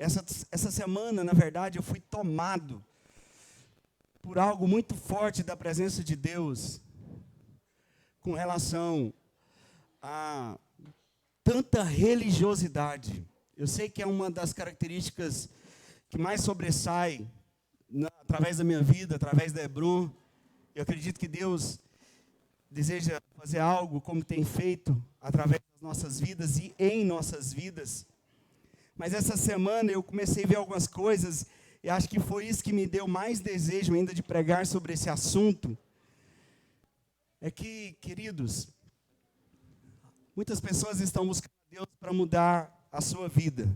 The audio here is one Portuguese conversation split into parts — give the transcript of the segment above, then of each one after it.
Essa semana, na verdade, eu fui tomado por algo muito forte da presença de Deus com relação a tanta religiosidade. Eu sei que é uma das características que mais sobressai através da minha vida, através da Hebron. Eu acredito que Deus deseja fazer algo como tem feito através das nossas vidas e em nossas vidas. Mas essa semana eu comecei a ver algumas coisas e acho que foi isso que me deu mais desejo ainda de pregar sobre esse assunto. É que, queridos, muitas pessoas estão buscando a Deus para mudar a sua vida.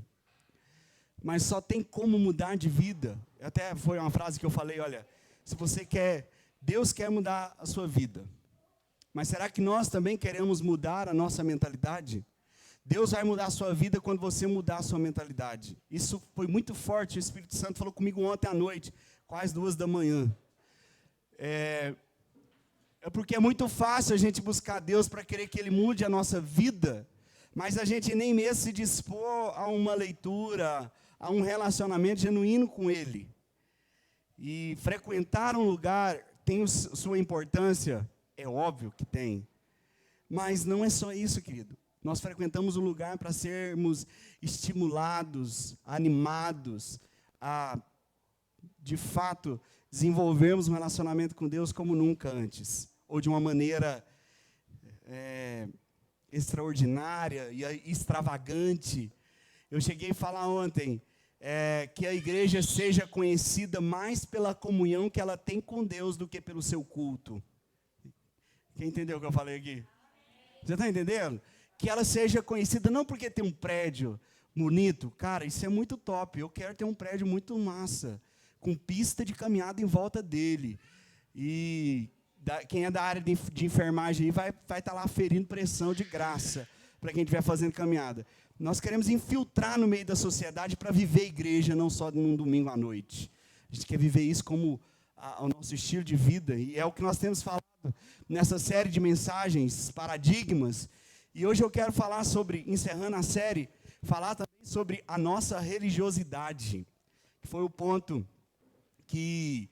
Mas só tem como mudar de vida. Até foi uma frase que eu falei, olha, se você quer, Deus quer mudar a sua vida. Mas será que nós também queremos mudar a nossa mentalidade? Deus vai mudar a sua vida quando você mudar a sua mentalidade. Isso foi muito forte, o Espírito Santo falou comigo ontem à noite, quase 2h. É porque é muito fácil a gente buscar Deus para querer que Ele mude a nossa vida, mas a gente nem mesmo se dispor a uma leitura, a um relacionamento genuíno com Ele. E frequentar um lugar tem sua importância, é óbvio que tem, mas não é só isso, querido. Nós frequentamos um lugar para sermos estimulados, animados, a, de fato, desenvolvermos um relacionamento com Deus como nunca antes, ou de uma maneira extraordinária e extravagante. Eu cheguei a falar ontem que a igreja seja conhecida mais pela comunhão que ela tem com Deus do que pelo seu culto. Quem entendeu o que eu falei aqui? Você está entendendo? Que ela seja conhecida não porque tem um prédio bonito. Cara, isso é muito top. Eu quero ter um prédio muito massa, com pista de caminhada em volta dele. E quem é da área de enfermagem aí vai estar lá ferindo pressão de graça para quem estiver fazendo caminhada. Nós queremos infiltrar no meio da sociedade para viver igreja, não só num domingo à noite. A gente quer viver isso como o nosso estilo de vida. E é o que nós temos falado nessa série de mensagens, paradigmas. E hoje eu quero falar sobre, encerrando a série, falar também sobre a nossa religiosidade, que foi o ponto que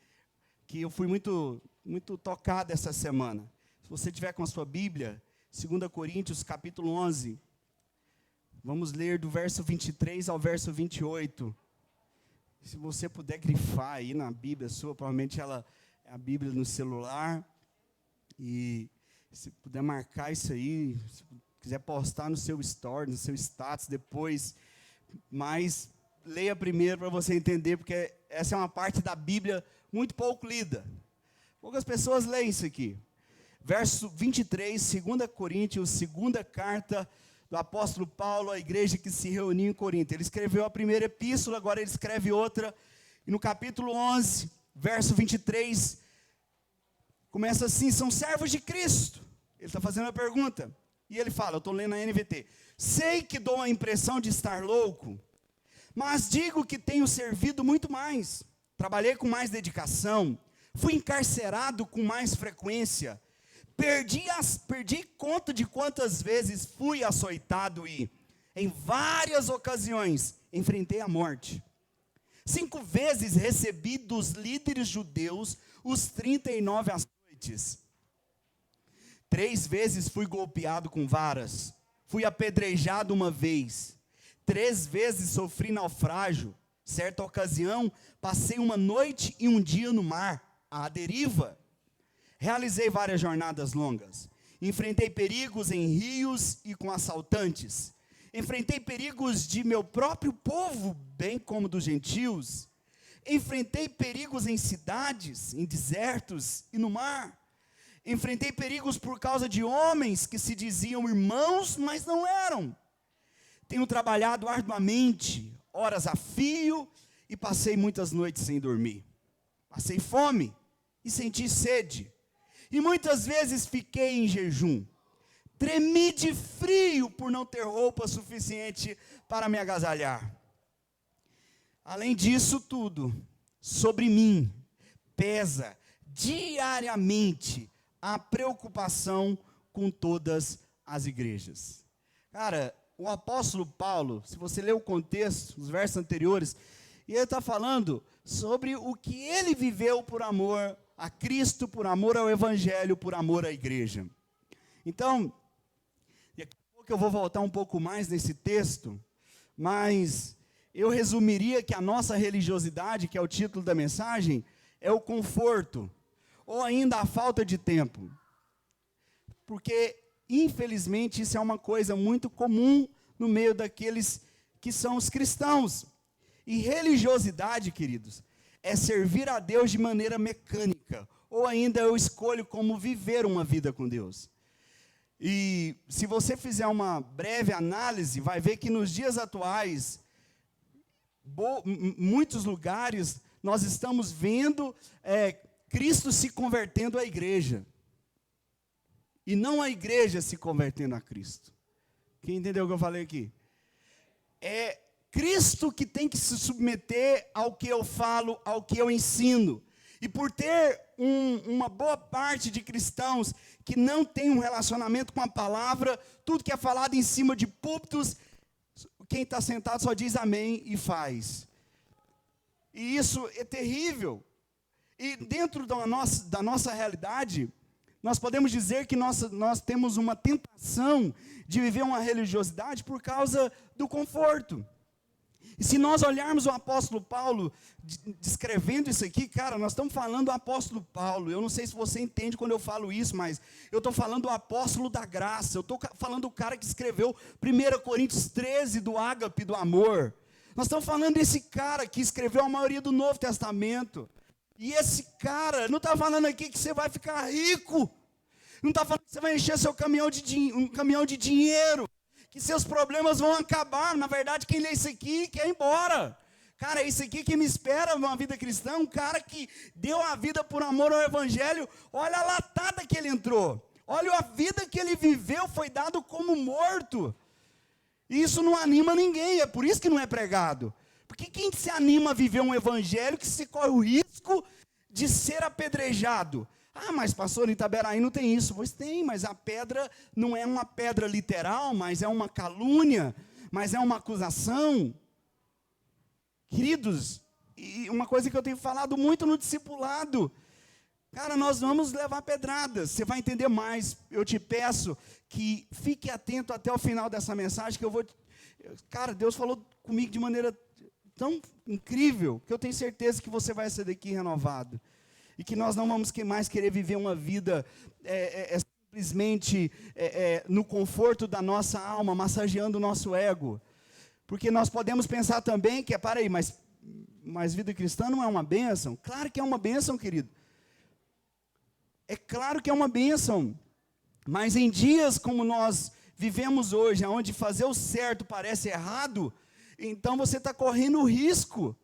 eu fui muito tocado essa semana. Se você tiver com a sua Bíblia, 2 Coríntios, capítulo 11, vamos ler do verso 23 ao verso 28. Se você puder grifar aí na Bíblia sua, provavelmente ela é a Bíblia no celular, e se puder marcar isso aí, se quiser postar no seu story, no seu status depois, mas leia primeiro para você entender, porque essa é uma parte da Bíblia muito pouco lida. Poucas pessoas leem isso aqui. Verso 23, 2 Coríntios, segunda carta do apóstolo Paulo à igreja que se reuniu em Corinto. Ele escreveu a primeira epístola, agora ele escreve outra, e no capítulo 11, verso 23, começa assim: são servos de Cristo. Ele está fazendo a pergunta. E ele fala, eu estou lendo a NVT, sei que dou a impressão de estar louco, mas digo que tenho servido muito mais, trabalhei com mais dedicação, fui encarcerado com mais frequência, perdi conta de quantas vezes fui açoitado e, em várias ocasiões, enfrentei a morte. 5 vezes recebi dos líderes judeus os 39 açoites. 3 vezes fui golpeado com varas, fui apedrejado 1 vez, 3 vezes sofri naufrágio, certa ocasião passei 1 noite e 1 dia no mar, à deriva. Realizei várias jornadas longas, enfrentei perigos em rios e com assaltantes, enfrentei perigos de meu próprio povo, bem como dos gentios, enfrentei perigos em cidades, em desertos e no mar. Enfrentei perigos por causa de homens que se diziam irmãos, mas não eram. Tenho trabalhado arduamente, horas a fio, e passei muitas noites sem dormir. Passei fome e senti sede. E muitas vezes fiquei em jejum. Tremi de frio por não ter roupa suficiente para me agasalhar. Além disso tudo, sobre mim pesa diariamente a preocupação com todas as igrejas. Cara, o apóstolo Paulo, se você ler o contexto, os versos anteriores, e ele está falando sobre o que ele viveu por amor a Cristo, por amor ao Evangelho, por amor à igreja. Então, daqui a pouco eu vou voltar um pouco mais nesse texto, mas eu resumiria que a nossa religiosidade, que é o título da mensagem, é o conforto, ou ainda a falta de tempo. Porque, infelizmente, isso é uma coisa muito comum no meio daqueles que são os cristãos. E religiosidade, queridos, é servir a Deus de maneira mecânica, ou ainda eu escolho como viver uma vida com Deus. E se você fizer uma breve análise, vai ver que nos dias atuais, muitos lugares, nós estamos vendo Cristo se convertendo à igreja. E não a igreja se convertendo a Cristo. Quem entendeu o que eu falei aqui? É Cristo que tem que se submeter ao que eu falo, ao que eu ensino. E por ter uma boa parte de cristãos que não tem um relacionamento com a palavra, tudo que é falado em cima de púlpitos, quem está sentado só diz amém e faz. E isso é terrível. E dentro da nossa realidade, nós podemos dizer que nós temos uma tentação de viver uma religiosidade por causa do conforto. E se nós olharmos o apóstolo Paulo descrevendo isso aqui, cara, nós estamos falando do apóstolo Paulo. Eu não sei se você entende quando eu falo isso, mas eu estou falando do apóstolo da graça. Eu estou falando do cara que escreveu 1 Coríntios 13, do ágape, do amor. Nós estamos falando desse cara que escreveu a maioria do Novo Testamento. E esse cara, não está falando aqui que você vai ficar rico. Não está falando que você vai encher seu caminhão de dinheiro. Que seus problemas vão acabar. Na verdade, quem lê isso aqui quer ir embora. Cara, é isso aqui que me espera uma vida cristã. Um cara que deu a vida por amor ao Evangelho. Olha a latada que ele entrou. Olha a vida que ele viveu, foi dado como morto. E isso não anima ninguém, é por isso que não é pregado. Porque quem se anima a viver um Evangelho que se corre o risco de ser apedrejado? Ah, mas pastor, em Itaberaí não tem isso. Pois tem, mas a pedra não é uma pedra literal, mas é uma calúnia, mas é uma acusação. Queridos, e uma coisa que eu tenho falado muito no discipulado, cara, nós vamos levar pedradas, você vai entender mais. Eu te peço que fique atento até o final dessa mensagem, que eu vou... Cara, Deus falou comigo de maneira tão incrível, que eu tenho certeza que você vai sair daqui renovado. E que nós não vamos mais querer viver uma vida simplesmente no conforto da nossa alma, massageando o nosso ego. Porque nós podemos pensar também que, mas vida cristã não é uma bênção? Claro que é uma bênção, querido. É claro que é uma bênção. Mas em dias como nós vivemos hoje, onde fazer o certo parece errado, então você está correndo risco.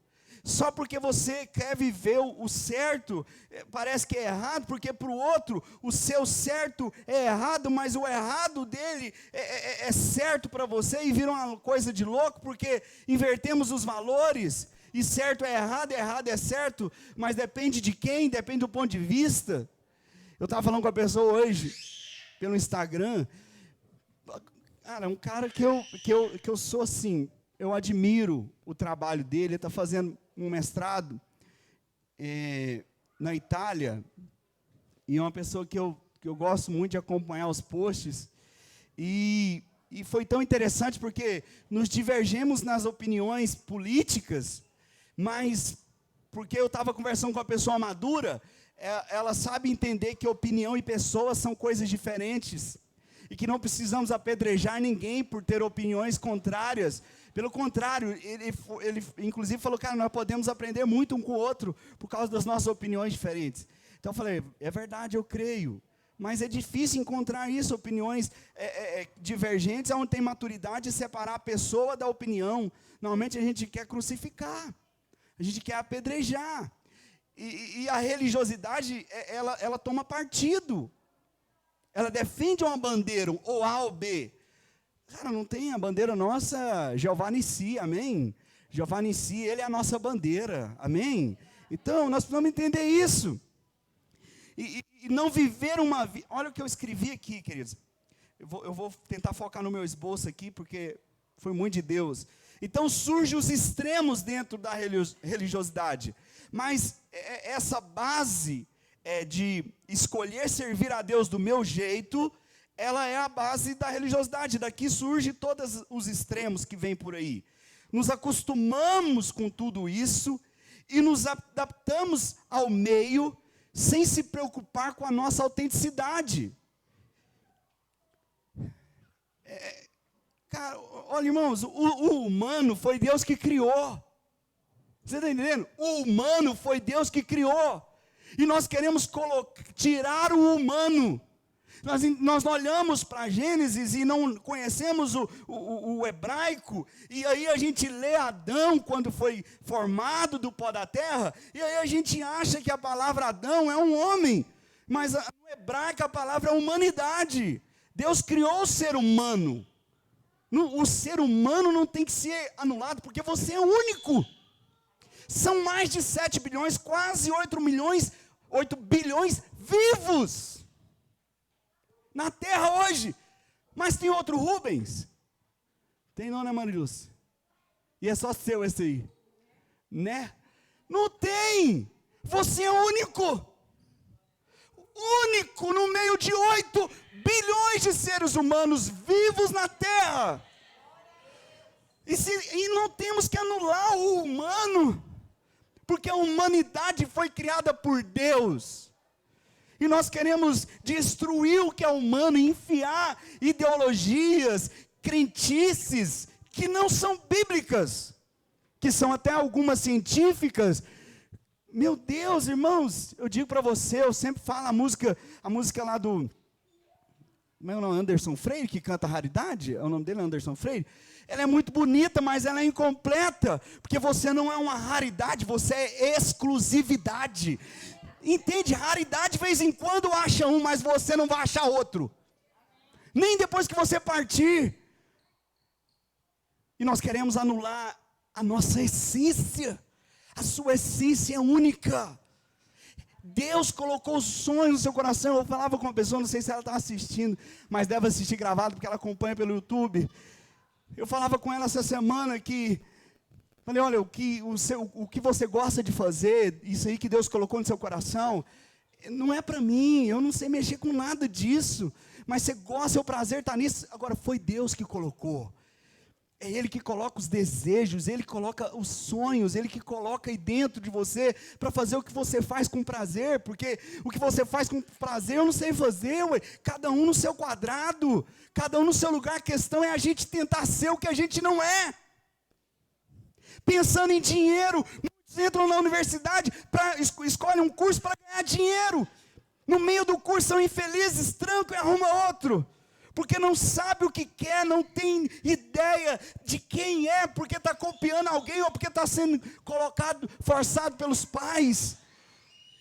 Só porque você quer viver o certo, parece que é errado, porque para o outro, o seu certo é errado, mas o errado dele é certo para você, e vira uma coisa de louco, porque invertemos os valores, e certo é errado é certo, mas depende de quem, depende do ponto de vista. Eu estava falando com a pessoa hoje, pelo Instagram, cara, um cara que eu sou assim, eu admiro o trabalho dele, ele está fazendo um mestrado na Itália, e é uma pessoa que eu gosto muito de acompanhar os posts, e foi tão interessante porque nos divergemos nas opiniões políticas, mas porque eu estava conversando com uma pessoa madura, ela sabe entender que opinião e pessoas são coisas diferentes, e que não precisamos apedrejar ninguém por ter opiniões contrárias. Pelo contrário, ele inclusive falou, cara, nós podemos aprender muito um com o outro por causa das nossas opiniões diferentes. Então eu falei, é verdade, eu creio, mas é difícil encontrar isso, opiniões divergentes, onde tem maturidade de separar a pessoa da opinião. Normalmente a gente quer crucificar, a gente quer apedrejar, e a religiosidade, ela toma partido, ela defende uma bandeira, ou A ou B. Cara, não tem a bandeira nossa, Jeová Nissi, amém? Jeová Nissi, ele é a nossa bandeira, amém? Então, nós precisamos entender isso. E não viver olha o que eu escrevi aqui, queridos. Eu vou tentar focar no meu esboço aqui, porque Foi muito de Deus. Então surgem os extremos dentro da religiosidade. Mas essa base de escolher servir a Deus do meu jeito, ela é a base da religiosidade. Daqui surgem todos os extremos que vêm por aí. Nos acostumamos com tudo isso e nos adaptamos ao meio sem se preocupar com a nossa autenticidade. Cara, olha, irmãos, o humano foi Deus que criou. Você está entendendo? O humano foi Deus que criou. E nós queremos tirar o humano. Nós olhamos para Gênesis e não conhecemos o hebraico, e aí a gente lê Adão quando foi formado do pó da terra, e aí a gente acha que a palavra Adão é um homem, mas no hebraico a palavra é humanidade. Deus criou o ser humano. O ser humano não tem que ser anulado, porque você é único. São mais de 7 bilhões, quase 8 bilhões vivos na Terra hoje. Mas tem outro Rubens? Tem não, né, Mariluz? E é só seu esse aí. Né? Não tem. Você é único. Único no meio de 8 bilhões de seres humanos vivos na Terra. E não temos que anular o humano, porque a humanidade foi criada por Deus. E nós queremos destruir o que é humano, enfiar ideologias, crentices, que não são bíblicas, que são até algumas científicas. Meu Deus, irmãos, eu digo para você, eu sempre falo a música lá do, como é o nome, Anderson Freire, que canta Raridade, é o nome dele, Anderson Freire. Ela é muito bonita, mas ela é incompleta, porque você não é uma raridade, você é exclusividade. Entende? Raridade, de vez em quando acha um, mas você não vai achar outro. Nem depois que você partir. E nós queremos anular a nossa essência. A sua essência é única. Deus colocou sonhos no seu coração. Eu falava com uma pessoa, não sei se ela está assistindo, mas deve assistir gravado, porque ela acompanha pelo YouTube. Eu falava com ela essa semana que, falei, olha, o que você gosta de fazer, isso aí que Deus colocou no seu coração, não é para mim, eu não sei mexer com nada disso, mas você gosta, seu prazer está nisso. Agora, foi Deus que colocou. É Ele que coloca os desejos, Ele coloca os sonhos, Ele que coloca aí dentro de você para fazer o que você faz com prazer, porque o que você faz com prazer eu não sei fazer, ué. Cada um no seu quadrado, cada um no seu lugar. A questão é a gente tentar ser o que a gente não é. Pensando em dinheiro, muitos entram na universidade, escolhem um curso para ganhar dinheiro. No meio do curso são infelizes, trancam e arrumam outro. Porque não sabe o que quer, não tem ideia de quem é, porque está copiando alguém ou porque está sendo forçado pelos pais.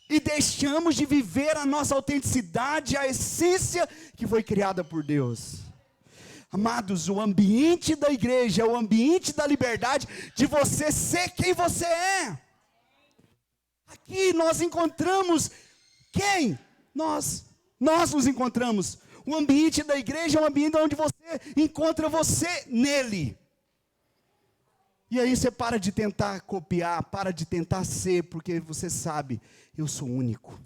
E deixamos de viver a nossa autenticidade, a essência que foi criada por Deus. Amados, o ambiente da igreja é o ambiente da liberdade de você ser quem você é. Aqui nós encontramos quem? Nós nos encontramos. O ambiente da igreja é um ambiente onde você encontra você nele. E aí você para de tentar copiar, para de tentar ser, porque você sabe, eu sou único.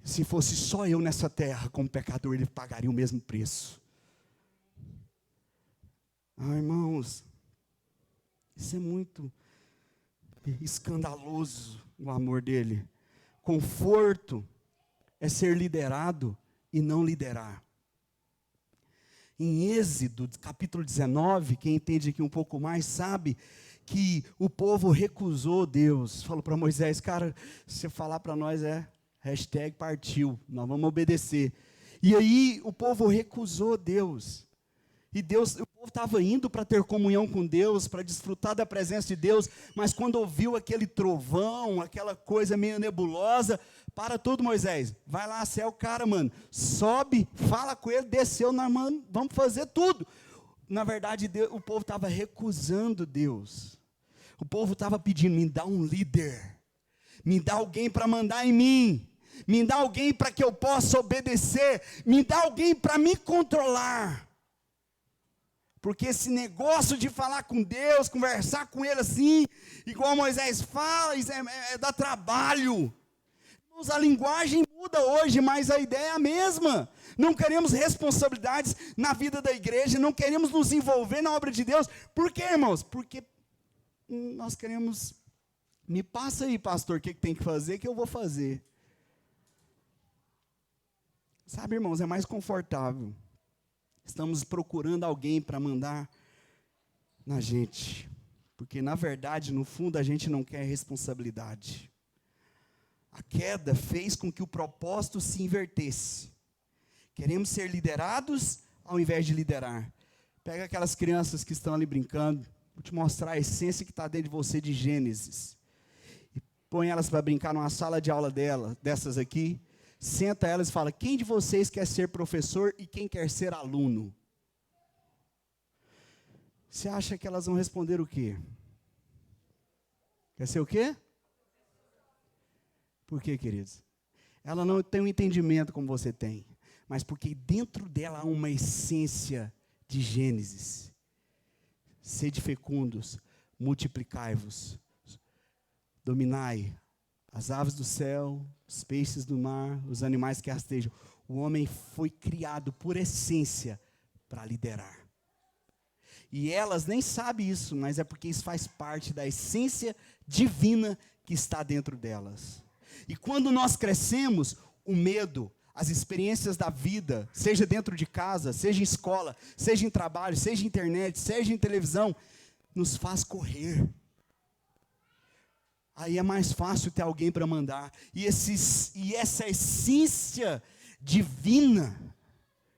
Se fosse só eu nessa terra, como pecador, ele pagaria o mesmo preço. Irmãos, isso é muito escandaloso, o amor dele. Conforto é ser liderado e não liderar. Em Êxodo, capítulo 19, quem entende aqui um pouco mais sabe que o povo recusou Deus. Falou para Moisés, cara, se você falar para nós #partiu, nós vamos obedecer. E aí o povo recusou Deus. E o povo estava indo para ter comunhão com Deus, para desfrutar da presença de Deus, mas quando ouviu aquele trovão, aquela coisa meio nebulosa, para tudo, Moisés, vai lá, você é o cara, mano, sobe, fala com ele, desceu, mano, vamos fazer tudo. Na verdade, o povo estava recusando Deus. O povo estava pedindo, me dá um líder, me dá alguém para mandar em mim, me dá alguém para que eu possa obedecer, me dá alguém para me controlar. Porque esse negócio de falar com Deus, conversar com Ele assim, igual Moisés fala, isso dá trabalho. A linguagem muda hoje, mas a ideia é a mesma. Não queremos responsabilidades na vida da igreja, não queremos nos envolver na obra de Deus. Por quê, irmãos? Porque nós queremos, me passa aí, pastor, o que tem que fazer, que eu vou fazer. Sabe, irmãos, é mais confortável. Estamos procurando alguém para mandar na gente. Porque, na verdade, no fundo, a gente não quer responsabilidade. A queda fez com que o propósito se invertesse. Queremos ser liderados ao invés de liderar. Pega aquelas crianças que estão ali brincando. Vou te mostrar a essência que está dentro de você de Gênesis. E põe elas para brincar numa sala de aula dessas aqui. Senta elas e fala, quem de vocês quer ser professor e quem quer ser aluno? Você acha que elas vão responder o quê? Quer ser o quê? Por quê, queridos? Ela não tem um entendimento como você tem, mas porque dentro dela há uma essência de Gênesis. Sede fecundos, multiplicai-vos, dominai as aves do céu, os peixes do mar, os animais que rastejam. O homem foi criado por essência para liderar. E elas nem sabem isso, mas é porque isso faz parte da essência divina que está dentro delas. E quando nós crescemos, o medo, as experiências da vida, seja dentro de casa, seja em escola, seja em trabalho, seja em internet, seja em televisão, nos faz correr. Aí é mais fácil ter alguém para mandar. E essa essência divina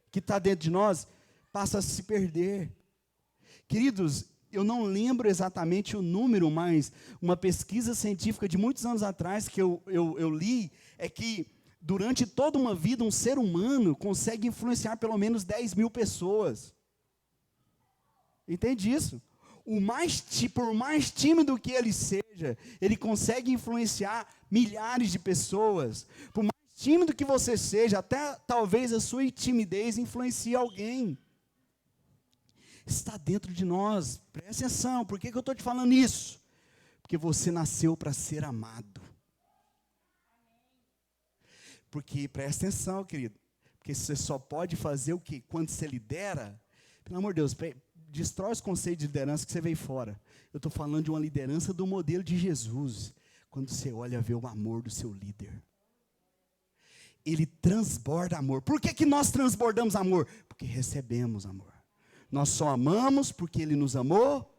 que está dentro de nós passa a se perder. Queridos, eu não lembro exatamente o número, mas uma pesquisa científica de muitos anos atrás que eu li, é que durante toda uma vida um ser humano consegue influenciar pelo menos 10 mil pessoas. Entende isso? Por mais tímido que ele seja, ele consegue influenciar milhares de pessoas. Por mais tímido que você seja, até talvez a sua timidez influencie alguém. Está dentro de nós, presta atenção, por que eu estou te falando isso? Porque você nasceu para ser amado. Porque, presta atenção, querido, porque você só pode fazer o que? Quando você lidera, pelo amor de Deus, destrói os conceitos de liderança que você veio fora. Eu estou falando de uma liderança do modelo de Jesus. Quando você olha, vê o amor do seu líder. Ele transborda amor. Por que nós transbordamos amor? Porque recebemos amor. Nós só amamos porque Ele nos amou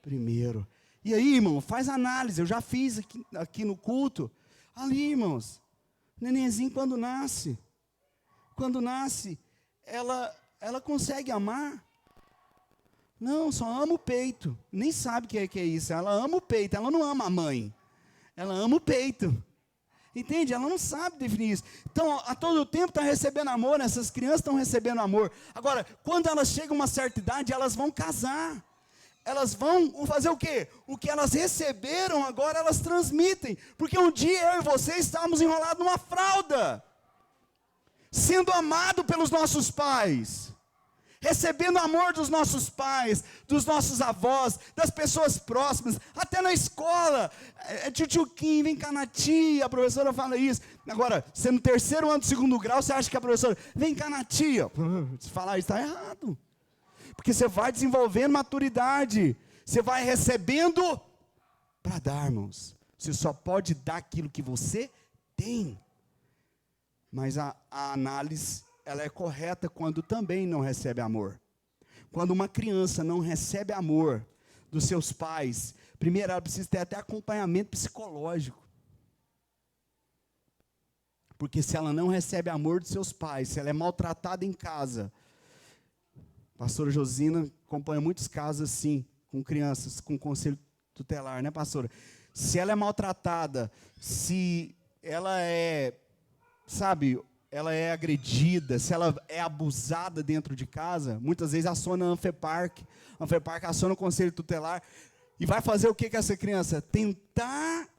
primeiro. E aí, irmão, faz análise. Eu já fiz aqui no culto. Ali, irmãos, nenenzinho quando nasce, ela consegue amar? Não, só ama o peito. Nem sabe o que é isso. Ela ama o peito, ela não ama a mãe. Ela ama o peito. Entende? Ela não sabe definir isso. Então, a todo tempo está recebendo amor, essas crianças estão recebendo amor. Agora, quando elas chegam a uma certa idade, elas vão casar. Elas vão fazer o quê? O que elas receberam agora, elas transmitem. Porque um dia eu e você estávamos enrolados numa fralda, sendo amado pelos nossos pais, recebendo amor dos nossos pais, dos nossos avós, das pessoas próximas, até na escola. Tchutchuquinho, vem cá na tia, a professora fala isso. Agora, você no terceiro ano do segundo grau, você acha que a professora, vem cá na tia. Se falar isso, está errado. Porque você vai desenvolvendo maturidade, você vai recebendo para dar, irmãos. Você só pode dar aquilo que você tem. Mas a análise, ela é correta quando também não recebe amor. Quando uma criança não recebe amor dos seus pais, primeiro ela precisa ter até acompanhamento psicológico. Porque se ela não recebe amor dos seus pais, se ela é maltratada em casa, a pastora Josina acompanha muitos casos assim, com crianças, com conselho tutelar, né, pastora? Se ela é maltratada, se ela é, ela é agredida, se ela é abusada dentro de casa, muitas vezes aciona a Anfeparc aciona o conselho tutelar, e vai fazer o que com essa criança? Tentar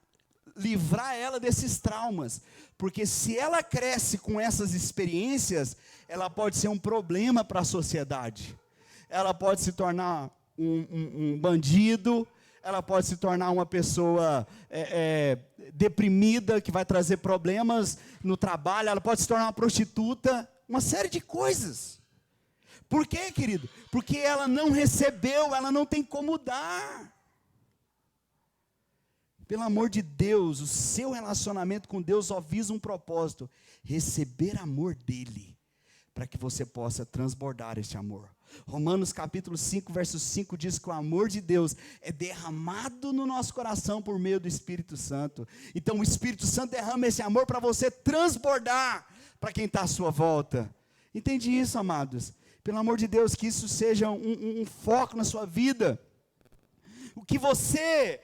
livrar ela desses traumas, porque se ela cresce com essas experiências, ela pode ser um problema para a sociedade, ela pode se tornar um bandido, ela pode se tornar uma pessoa deprimida, que vai trazer problemas no trabalho, ela pode se tornar uma prostituta, uma série de coisas. Por quê, querido? Porque ela não recebeu, ela não tem como dar. Pelo amor de Deus, o seu relacionamento com Deus só visa um propósito: receber amor dEle, para que você possa transbordar esse amor. Romanos capítulo 5, verso 5 diz que o amor de Deus é derramado no nosso coração por meio do Espírito Santo. Então o Espírito Santo derrama esse amor para você transbordar para quem está à sua volta. Entende isso, amados? Pelo amor de Deus, que isso seja um foco na sua vida. O que você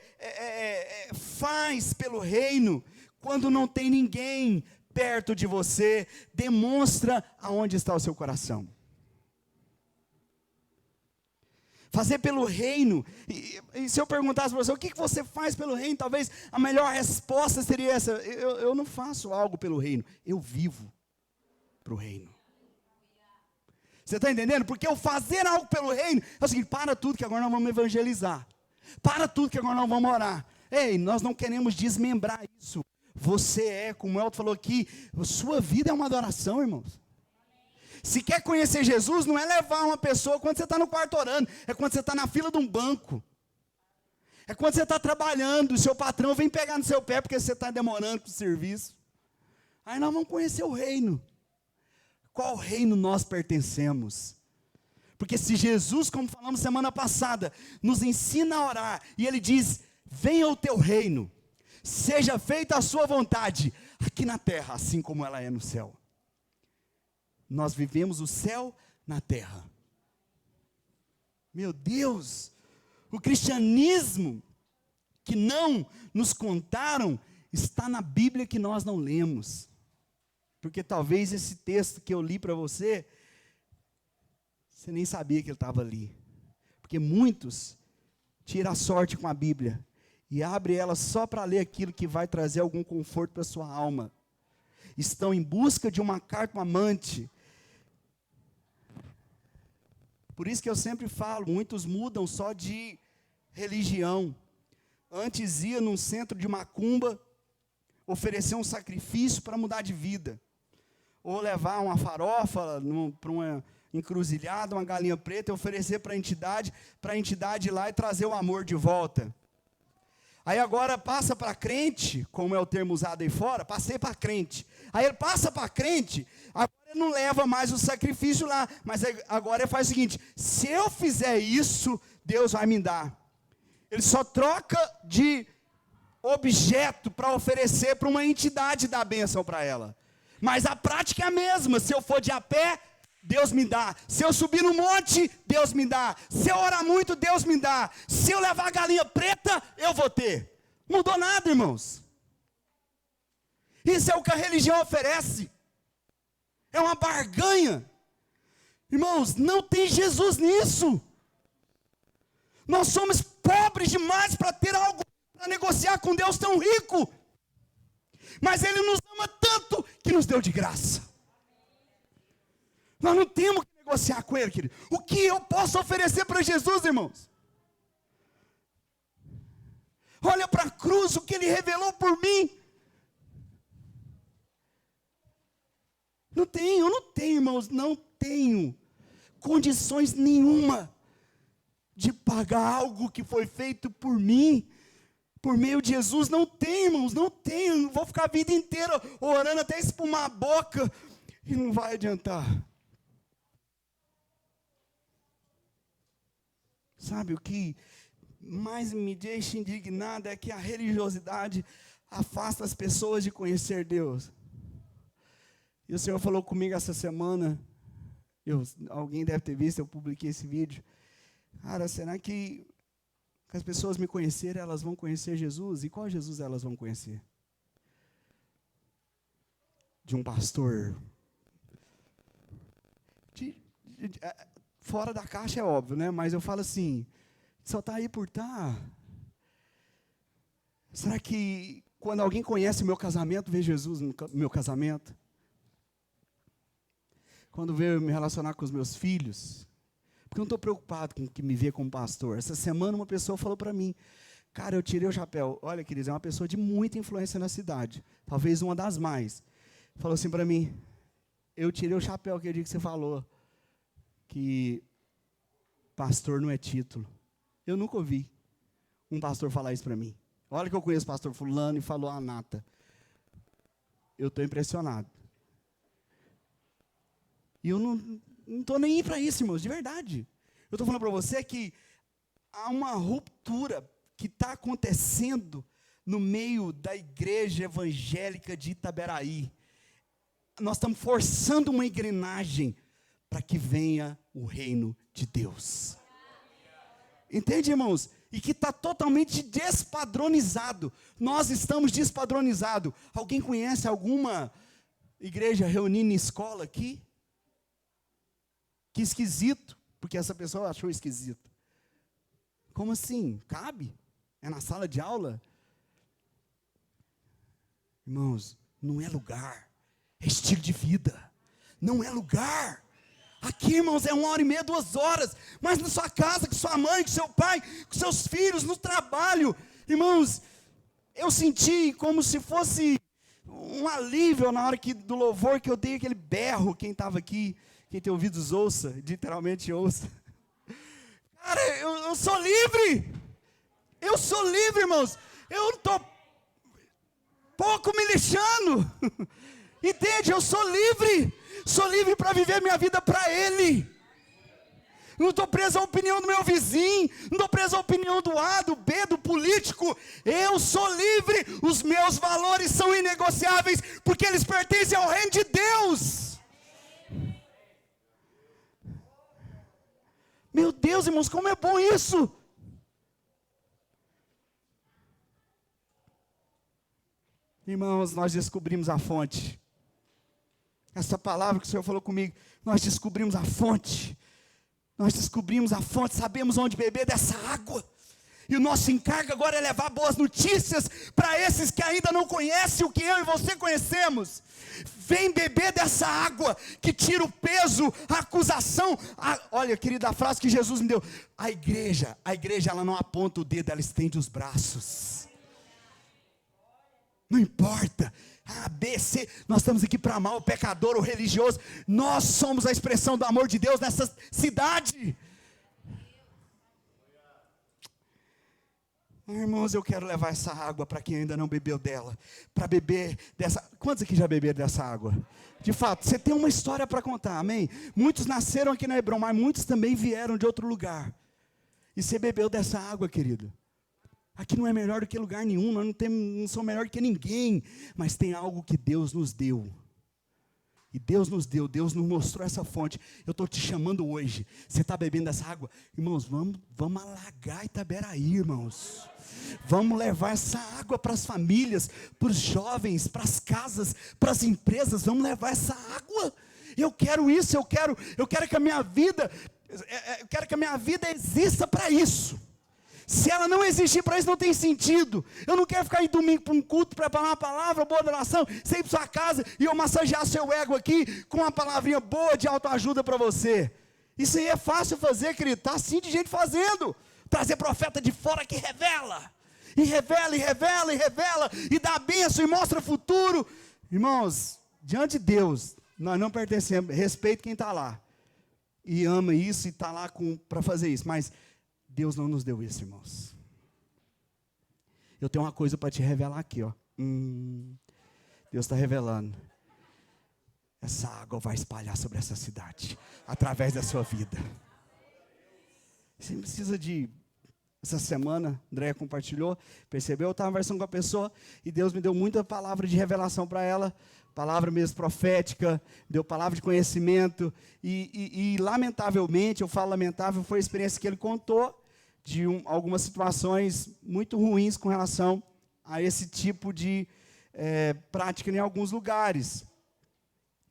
faz pelo reino, quando não tem ninguém perto de você, demonstra aonde está o seu coração. Fazer pelo reino, e se eu perguntasse para você, o que você faz pelo reino? Talvez a melhor resposta seria essa: eu não faço algo pelo reino, eu vivo para o reino. Você está entendendo? Porque o fazer algo pelo reino é o seguinte: para tudo que agora nós vamos evangelizar, para tudo que agora nós vamos orar. Ei, nós não queremos desmembrar isso. Você como o Elton falou aqui, a sua vida é uma adoração, irmãos. Se quer conhecer Jesus, não é levar uma pessoa quando você está no quarto orando, é quando você está na fila de um banco, é quando você está trabalhando, o seu patrão vem pegar no seu pé porque você está demorando para o serviço. Aí nós vamos conhecer o reino. Qual reino nós pertencemos? Porque se Jesus, como falamos semana passada, nos ensina a orar, e Ele diz: venha o teu reino, seja feita a sua vontade, aqui na terra, assim como ela é no céu. Nós vivemos o céu na terra. Meu Deus, o cristianismo que não nos contaram está na Bíblia que nós não lemos. Porque talvez esse texto que eu li para você, você nem sabia que ele estava ali. Porque muitos tiram a sorte com a Bíblia e abrem ela só para ler aquilo que vai trazer algum conforto para a sua alma. Estão em busca de uma cartomante. Por isso que eu sempre falo, muitos mudam só de religião. Antes ia num centro de macumba, oferecer um sacrifício para mudar de vida. Ou levar uma farofa para uma encruzilhada, uma galinha preta, e oferecer para a entidade ir lá e trazer o amor de volta. Aí agora passa para crente, como é o termo usado aí fora, passei para crente. Aí ele passa para crente, agora ele não leva mais o sacrifício lá, mas agora ele faz o seguinte: se eu fizer isso, Deus vai me dar. Ele só troca de objeto para oferecer para uma entidade dar bênção para ela. Mas a prática é a mesma. Se eu for de a pé, Deus me dá. Se eu subir no monte, Deus me dá. Se eu orar muito, Deus me dá. Se eu levar a galinha preta, eu vou ter. Não mudou nada, irmãos. Isso é o que a religião oferece. É uma barganha. Irmãos, não tem Jesus nisso. Nós somos pobres demais para ter algo para negociar com Deus tão rico. Mas Ele nos ama tanto que nos deu de graça. Nós não temos que negociar com Ele, querido. O que eu posso oferecer para Jesus, irmãos? Olha para a cruz, o que Ele revelou por mim. Eu não tenho, irmãos, não tenho condições nenhuma de pagar algo que foi feito por mim, por meio de Jesus. Não tenho, irmãos, não tenho. Vou ficar a vida inteira orando até espumar a boca e não vai adiantar. Sabe o que mais me deixa indignado é que a religiosidade afasta as pessoas de conhecer Deus. E o Senhor falou comigo essa semana, alguém deve ter visto, eu publiquei esse vídeo. Cara, será que as pessoas me conhecerem, elas vão conhecer Jesus? E qual Jesus elas vão conhecer? De um pastor? Fora da caixa é óbvio, né? Mas eu falo assim, só está aí por estar. Será que quando alguém conhece meu casamento, vê Jesus no meu casamento? Quando veio me relacionar com os meus filhos, Porque eu não estou preocupado com o que me vê como pastor. Essa semana uma pessoa falou para mim, cara, eu tirei o chapéu. Olha, queridos, é uma pessoa de muita influência na cidade. Talvez uma das mais. Falou assim para mim, eu tirei o chapéu aquele dia que você falou que pastor não é título. Eu nunca ouvi um pastor falar isso para mim. Olha que eu conheço o pastor fulano e falou a nata. Eu estou impressionado. E eu não estou nem aí para isso, irmãos, de verdade. Eu estou falando para você que há uma ruptura que está acontecendo no meio da igreja evangélica de Itaberaí. Nós estamos forçando uma engrenagem para que venha o reino de Deus. Entende, irmãos? E que está totalmente despadronizado. Nós estamos despadronizados. Alguém conhece alguma igreja reunida em escola aqui? Que esquisito, porque essa pessoa achou esquisito. Como assim? Cabe? É na sala de aula? Irmãos, não é lugar. É estilo de vida. Não é lugar. Aqui, irmãos, é 1h30, 2 horas. Mas na sua casa, com sua mãe, com seu pai, com seus filhos, no trabalho. Irmãos, eu senti como se fosse um alívio na hora do louvor que eu dei aquele berro. Quem estava aqui, quem tem ouvidos ouça, literalmente ouça. Cara, eu sou livre. Eu sou livre, irmãos. Eu não estou pouco me lixando. Entende? Eu sou livre. Sou livre para viver minha vida para Ele. Não estou preso à opinião do meu vizinho. Não estou preso à opinião do A, do B, do político. Eu sou livre. Os meus valores são inegociáveis, porque eles pertencem ao reino de Deus. Meu Deus, irmãos, como é bom isso. Irmãos, nós descobrimos a fonte. Essa palavra que o Senhor falou comigo, nós descobrimos a fonte. Nós descobrimos a fonte, sabemos onde beber dessa água. E o nosso encargo agora é levar boas notícias para esses que ainda não conhecem o que eu e você conhecemos. Vem beber dessa água que tira o peso, a acusação. Olha, querida, a frase que Jesus me deu. A igreja ela não aponta o dedo, ela estende os braços. Não importa. A, B, C, nós estamos aqui para amar o pecador, o religioso. Nós somos a expressão do amor de Deus nessa cidade. Irmãos, eu quero levar essa água para quem ainda não bebeu dela. Para beber dessa. Quantos aqui já beberam dessa água? De fato, você tem uma história para contar, amém? Muitos nasceram aqui na Hebron, mas muitos também vieram de outro lugar. E você bebeu dessa água, querido. Aqui não é melhor do que lugar nenhum, nós não somos melhor do que ninguém, mas tem algo que Deus nos deu. E Deus nos deu, Deus nos mostrou essa fonte. Eu estou te chamando hoje. Você está bebendo essa água? Irmãos, vamos alagar Itaberaí, irmãos. Vamos levar essa água para as famílias, para os jovens, para as casas, para as empresas. Vamos levar essa água. Eu quero isso, eu quero que a minha vida, exista para isso. Se ela não existir para isso, não tem sentido. Eu não quero ficar aí domingo para um culto, preparar uma palavra boa de oração, você ir para sua casa e eu massagear seu ego aqui com uma palavrinha boa de autoajuda para você. Isso aí é fácil fazer, querido. Está assim de gente fazendo. Trazer profeta de fora que revela. E revela, e revela, e revela. E dá bênção e mostra o futuro. Irmãos, diante de Deus, nós não pertencemos. Respeito quem está lá. E ama isso e está lá para fazer isso. Mas Deus não nos deu isso, irmãos. Eu tenho uma coisa para te revelar aqui, ó. Deus está revelando. Essa água vai espalhar sobre essa cidade, através da sua vida. Você não precisa de... Essa semana, Andréia compartilhou, percebeu? Eu estava conversando com a pessoa, e Deus me deu muita palavra de revelação para ela, palavra mesmo profética, deu palavra de conhecimento, e lamentavelmente, eu falo lamentável, foi a experiência que ele contou, de algumas situações muito ruins com relação a esse tipo de prática em alguns lugares.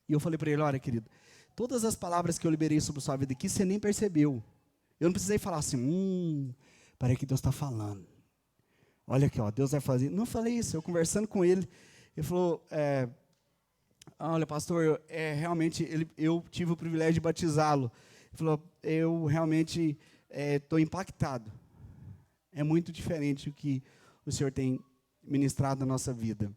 E eu falei para ele, olha, querido, todas as palavras que eu liberei sobre a sua vida aqui, você nem percebeu. Eu não precisei falar assim, peraí que Deus está falando. Olha aqui, ó, Deus vai fazer. Não falei isso, eu conversando com ele, ele falou, olha, pastor, realmente eu tive o privilégio de batizá-lo. Ele falou, eu realmente estou impactado. É muito diferente o que o Senhor tem ministrado na nossa vida.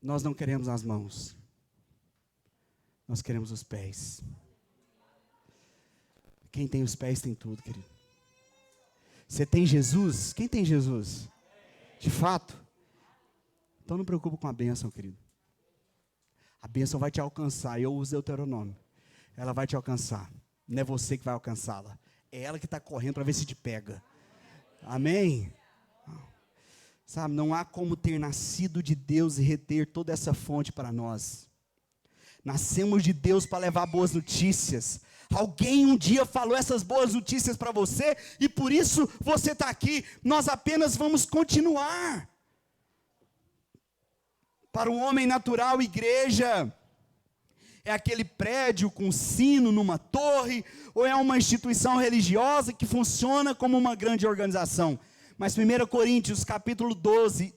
Nós não queremos as mãos. Nós queremos os pés. Quem tem os pés tem tudo, querido. Você tem Jesus? Quem tem Jesus? De fato? Então não preocupe com a bênção, querido. A bênção vai te alcançar. Eu uso Deuteronômio. Ela vai te alcançar. Não é você que vai alcançá-la. É ela que está correndo para ver se te pega. Amém? Sabe, não há como ter nascido de Deus e reter toda essa fonte para nós. Nascemos de Deus para levar boas notícias. Alguém um dia falou essas boas notícias para você e por isso você está aqui. Nós apenas vamos continuar. Para o homem natural, igreja é aquele prédio com sino numa torre, ou é uma instituição religiosa que funciona como uma grande organização. Mas 1 Coríntios capítulo 2,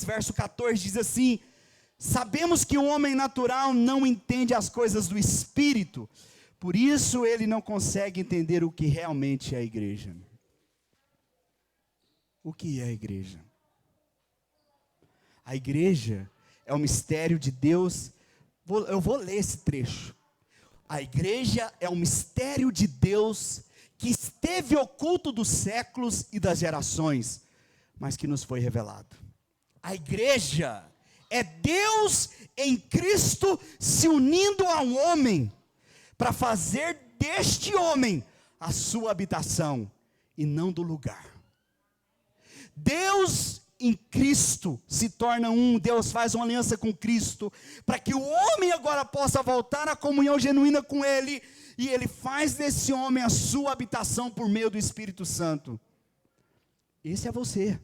verso 14 diz assim: sabemos que o homem natural não entende as coisas do Espírito, por isso ele não consegue entender o que realmente é a igreja. O que é a igreja? A igreja é o mistério de Deus. Eu vou ler esse trecho. A igreja é um mistério de Deus que esteve oculto dos séculos e das gerações, mas que nos foi revelado. A igreja é Deus em Cristo se unindo ao homem, para fazer deste homem a sua habitação, e não do lugar. Deus em Cristo se torna um, Deus faz uma aliança com Cristo, para que o homem agora possa voltar à comunhão genuína com Ele, e Ele faz desse homem a sua habitação por meio do Espírito Santo. Esse é você,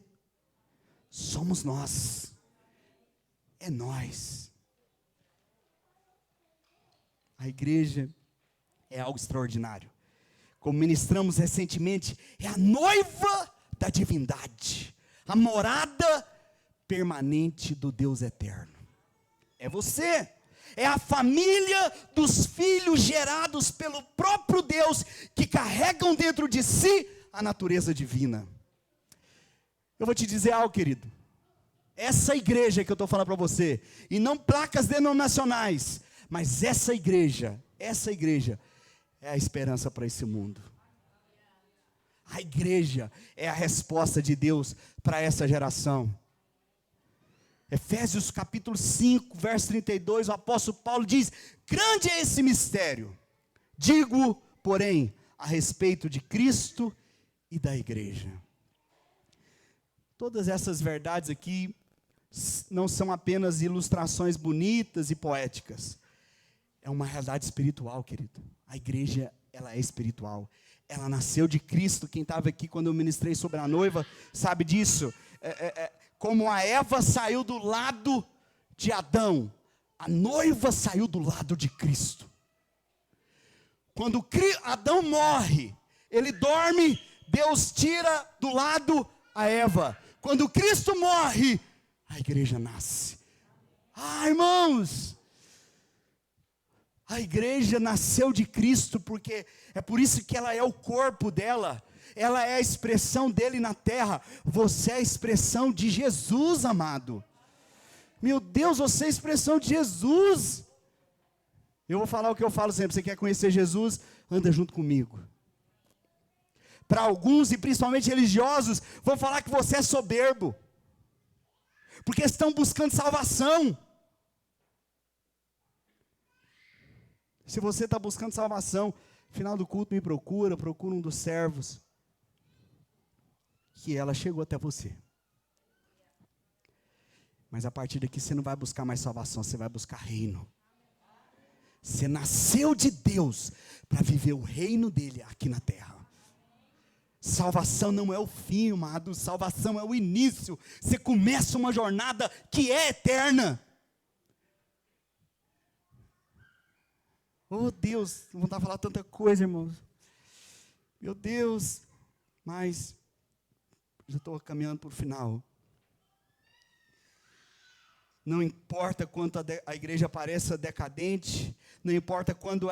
somos nós, é nós. A igreja é algo extraordinário. Como ministramos recentemente, é a noiva da divindade, a morada permanente do Deus eterno. É você, é a família dos filhos gerados pelo próprio Deus, que carregam dentro de si a natureza divina. Eu vou te dizer algo, querido. Essa igreja que eu estou falando para você, e não placas denominacionais, mas essa igreja é a esperança para esse mundo. A igreja é a resposta de Deus para essa geração. Efésios capítulo 5, verso 32, o apóstolo Paulo diz: grande é esse mistério. Digo, porém, a respeito de Cristo e da igreja. Todas essas verdades aqui não são apenas ilustrações bonitas e poéticas. É uma realidade espiritual, querido. A igreja, ela é espiritual. Ela nasceu de Cristo. Quem estava aqui quando eu ministrei sobre a noiva, sabe disso. Como a Eva saiu do lado de Adão, a noiva saiu do lado de Cristo. Quando Adão morre, ele dorme, Deus tira do lado a Eva. Quando Cristo morre, a igreja nasce. Irmãos, a igreja nasceu de Cristo, porque é por isso que ela é o corpo dela, ela é a expressão dele na terra. Você é a expressão de Jesus, amado. Meu Deus, você é a expressão de Jesus. Eu vou falar o que eu falo sempre: você quer conhecer Jesus? Anda junto comigo. Para alguns, e principalmente religiosos, vão falar que você é soberbo, porque estão buscando salvação. Se você está buscando salvação, final do culto me procura um dos servos, que ela chegou até você. Mas a partir daqui você não vai buscar mais salvação, você vai buscar reino. Você nasceu de Deus para viver o reino dele aqui na terra. Salvação não é o fim, amado, salvação é o início. Você começa uma jornada que é eterna. Oh Deus, não vou estar falando tanta coisa, irmãos. Meu Deus, mas já estou caminhando para o final. Não importa quanto a igreja pareça decadente, não importa quanto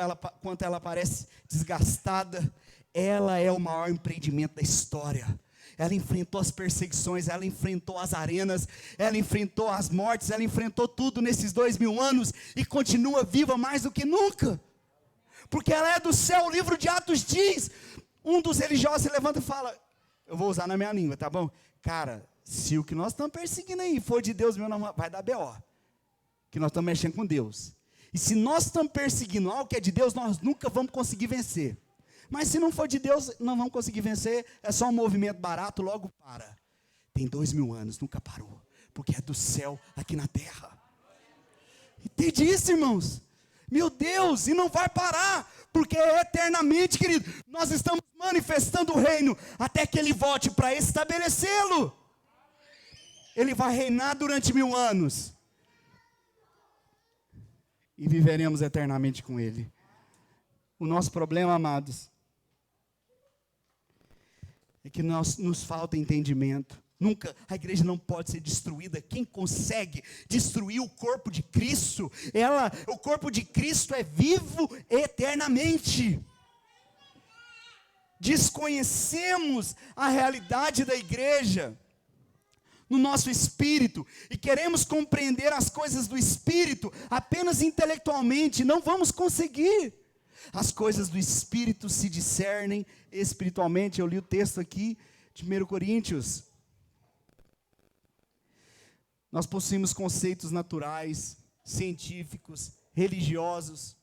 ela parece desgastada, ela é o maior empreendimento da história. Ela enfrentou as perseguições, ela enfrentou as arenas, ela enfrentou as mortes, ela enfrentou tudo nesses 2000 anos e continua viva mais do que nunca. Porque ela é do céu. O livro de Atos diz, um dos religiosos se levanta e fala, eu vou usar na minha língua, tá bom? Cara, se o que nós estamos perseguindo aí for de Deus, meu nome vai dar B.O. Que nós estamos mexendo com Deus. E se nós estamos perseguindo algo que é de Deus, nós nunca vamos conseguir vencer. Mas se não for de Deus, não vamos conseguir vencer, é só um movimento barato, logo para. Tem 2000 anos, nunca parou, porque é do céu aqui na terra. Entende isso, irmãos? Meu Deus, e não vai parar, porque eternamente, querido, nós estamos manifestando o reino, até que Ele volte para estabelecê-lo. Ele vai reinar durante 1000 anos, e viveremos eternamente com Ele. O nosso problema, amados, é que nos falta entendimento. Nunca, a igreja não pode ser destruída. Quem consegue destruir o corpo de Cristo? O corpo de Cristo é vivo eternamente. Desconhecemos a realidade da igreja no nosso espírito e queremos compreender as coisas do espírito apenas intelectualmente. Não vamos conseguir. As coisas do Espírito se discernem espiritualmente. Eu li o texto aqui de 1 Coríntios. Nós possuímos conceitos naturais, científicos, religiosos,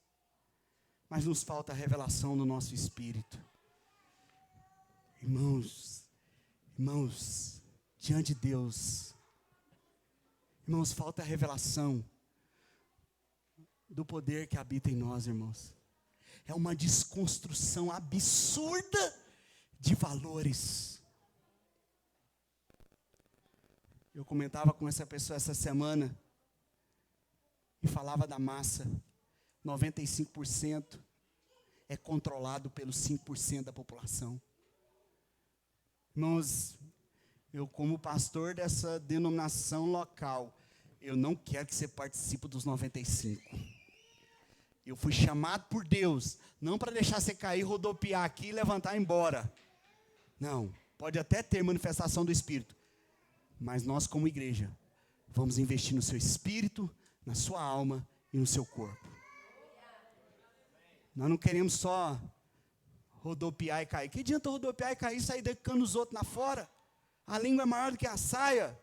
mas nos falta a revelação do nosso espírito. Irmãos, diante de Deus, irmãos, falta a revelação do poder que habita em nós, irmãos. É uma desconstrução absurda de valores. Eu comentava com essa pessoa essa semana e falava da massa. 95% é controlado pelos 5% da população. Irmãos, eu como pastor dessa denominação local, eu não quero que você participe dos 95%. Eu fui chamado por Deus, não para deixar você cair, rodopiar aqui e levantar e ir embora. Não, pode até ter manifestação do Espírito. Mas nós como igreja, vamos investir no seu espírito, na sua alma e no seu corpo. Nós não queremos só rodopiar e cair. Que adianta rodopiar e cair e sair decando os outros lá fora? A língua é maior do que a saia.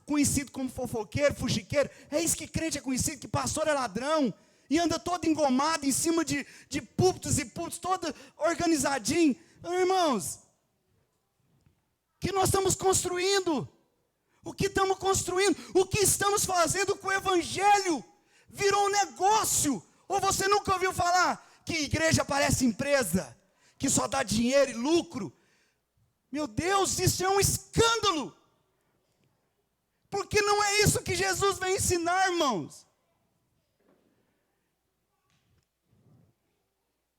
Conhecido como fofoqueiro, fuxiqueiro. É isso que crente é conhecido, que pastor é ladrão. E anda todo engomado em cima de púlpitos e púlpitos, todo organizadinho. Irmãos, o que nós estamos construindo? O que estamos construindo? O que estamos fazendo com o Evangelho? Virou um negócio. Ou você nunca ouviu falar que igreja parece empresa? Que só dá dinheiro e lucro? Meu Deus, isso é um escândalo. Porque não é isso que Jesus vem ensinar, irmãos.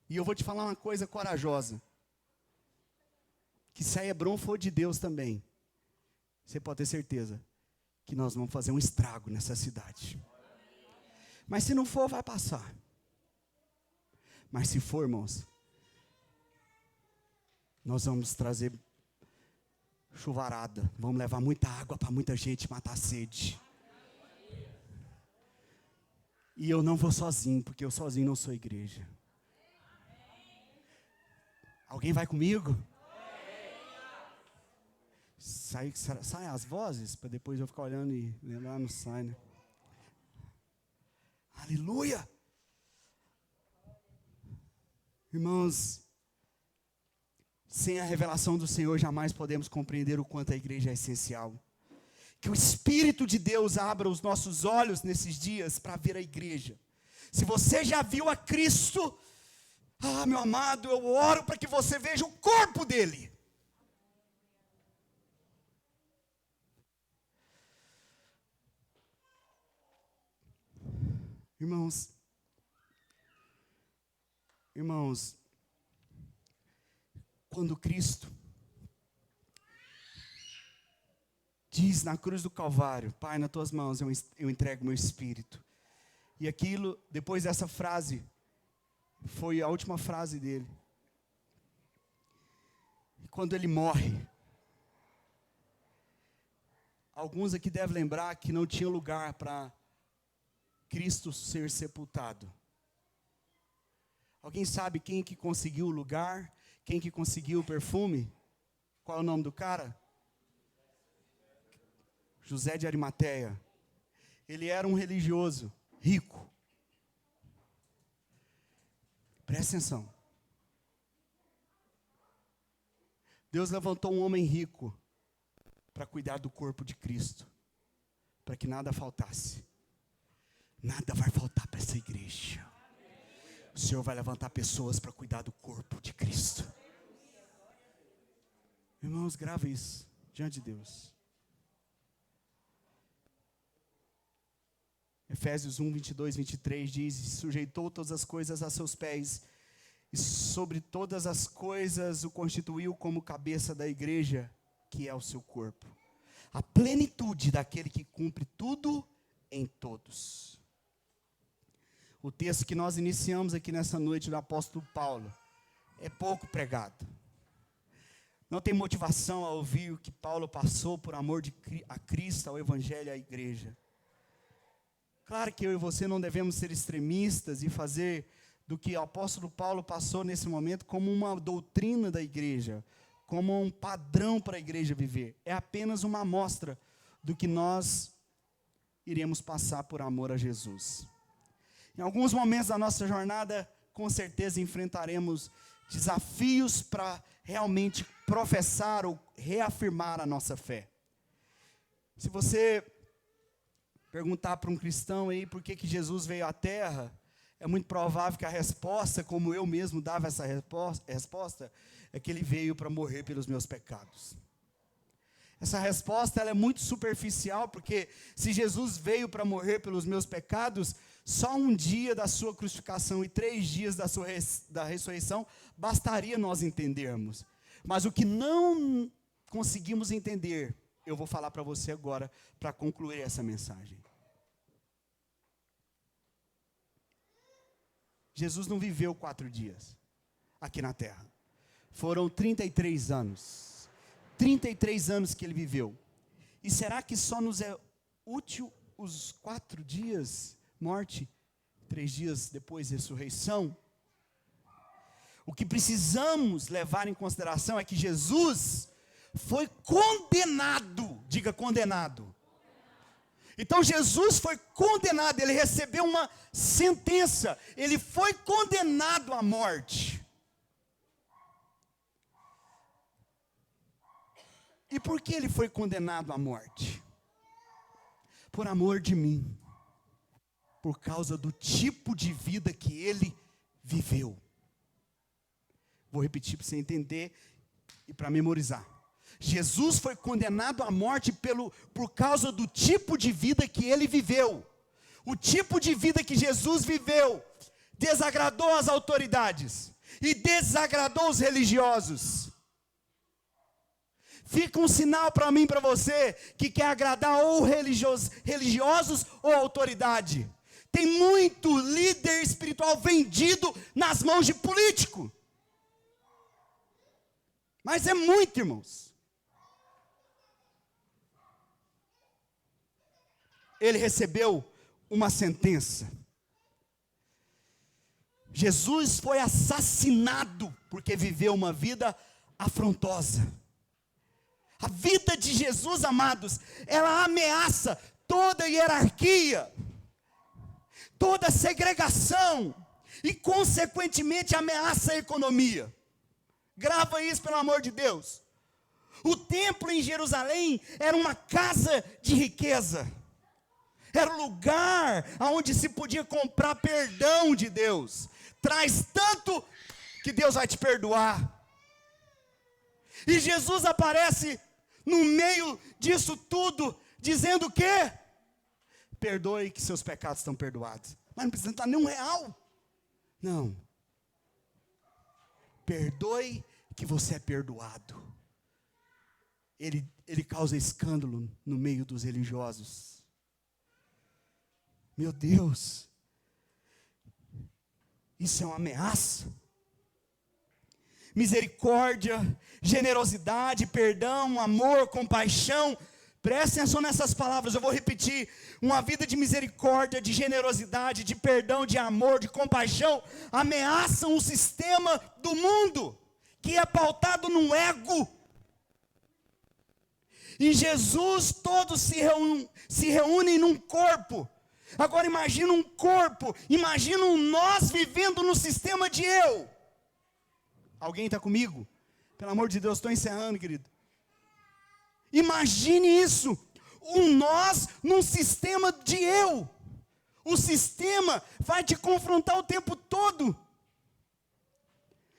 E eu vou te falar uma coisa corajosa. Que se a Hebron for de Deus também, você pode ter certeza que nós vamos fazer um estrago nessa cidade. Mas se não for, vai passar. Mas se for, irmãos, nós vamos trazer chuvarada. Vamos levar muita água para muita gente matar a sede. E eu não vou sozinho, porque eu sozinho não sou igreja. Alguém vai comigo? Sai as vozes, para depois eu ficar olhando e lembrar, não sai, né? Aleluia! Irmãos, sem a revelação do Senhor, jamais podemos compreender o quanto a igreja é essencial. Que o Espírito de Deus abra os nossos olhos nesses dias para ver a igreja. Se você já viu a Cristo, meu amado, eu oro para que você veja o corpo dele. Irmãos, quando Cristo diz na cruz do Calvário: Pai, nas tuas mãos eu entrego meu espírito. E aquilo, depois dessa frase, foi a última frase dele. E quando ele morre, alguns aqui devem lembrar que não tinha lugar para Cristo ser sepultado. Alguém sabe quem que conseguiu o lugar? Quem que conseguiu o perfume? Qual é o nome do cara? José de Arimateia. Ele era um religioso, rico. Presta atenção. Deus levantou um homem rico para cuidar do corpo de Cristo, para que nada faltasse. Nada vai faltar para essa igreja. O Senhor vai levantar pessoas para cuidar do corpo de Cristo. Irmãos, grava isso diante de Deus. Efésios 1, 22, 23 diz: sujeitou todas as coisas a seus pés, e sobre todas as coisas o constituiu como cabeça da igreja, que é o seu corpo. A plenitude daquele que cumpre tudo em todos. O texto que nós iniciamos aqui nessa noite do apóstolo Paulo é pouco pregado. Não tem motivação a ouvir o que Paulo passou por amor a Cristo, ao Evangelho e à igreja. Claro que eu e você não devemos ser extremistas e fazer do que o apóstolo Paulo passou nesse momento como uma doutrina da igreja, como um padrão para a igreja viver. É apenas uma amostra do que nós iremos passar por amor a Jesus. Em alguns momentos da nossa jornada, com certeza enfrentaremos desafios para realmente professar ou reafirmar a nossa fé. Se você perguntar para um cristão aí por que Jesus veio à Terra, é muito provável que a resposta, como eu mesmo dava essa resposta, é que ele veio para morrer pelos meus pecados. Essa resposta ela é muito superficial, porque se Jesus veio para morrer pelos meus pecados, só um dia da sua crucificação e 3 dias da ressurreição bastaria nós entendermos. Mas o que não conseguimos entender, eu vou falar para você agora, para concluir essa mensagem. Jesus não viveu 4 dias aqui na terra. Foram 33 anos. 33 anos que ele viveu. E será que só nos é útil os 4 dias, morte, 3 dias depois ressurreição? O que precisamos levar em consideração é que Jesus foi condenado. Diga condenado. Então Jesus foi condenado, ele recebeu uma sentença, ele foi condenado à morte. E por que ele foi condenado à morte? Por amor de mim, por causa do tipo de vida que ele viveu. Vou repetir para você entender e para memorizar. Jesus foi condenado à morte por causa do tipo de vida que ele viveu. O tipo de vida que Jesus viveu desagradou as autoridades e desagradou os religiosos. Fica um sinal para mim e para você que quer agradar ou religiosos ou autoridade. Tem muito líder espiritual vendido nas mãos de político. Mas é muito, irmãos. Ele recebeu uma sentença. Jesus foi assassinado porque viveu uma vida afrontosa. A vida de Jesus, amados, ela ameaça toda hierarquia, toda segregação e, consequentemente, ameaça a economia. Grava isso, pelo amor de Deus. O templo em Jerusalém era uma casa de riqueza. Era o lugar onde se podia comprar perdão de Deus. Traz tanto que Deus vai te perdoar. E Jesus aparece no meio disso tudo, dizendo o quê? Perdoe que seus pecados estão perdoados. Mas não precisa dar nenhum real. Não. Perdoe que você é perdoado. ele causa escândalo no meio dos religiosos. Meu Deus, isso é uma ameaça. Misericórdia, generosidade, perdão, amor, compaixão. Presta atenção nessas palavras, eu vou repetir. Uma vida de misericórdia, de generosidade, de perdão, de amor, de compaixão, ameaçam o sistema do mundo, que é pautado no ego. Em Jesus todos se reúnem num corpo. Agora imagina um corpo, imagina um nós vivendo no sistema de eu. Alguém está comigo? Pelo amor de Deus, estou encerrando, querido. Imagine isso, um nós num sistema de eu. O sistema vai te confrontar o tempo todo.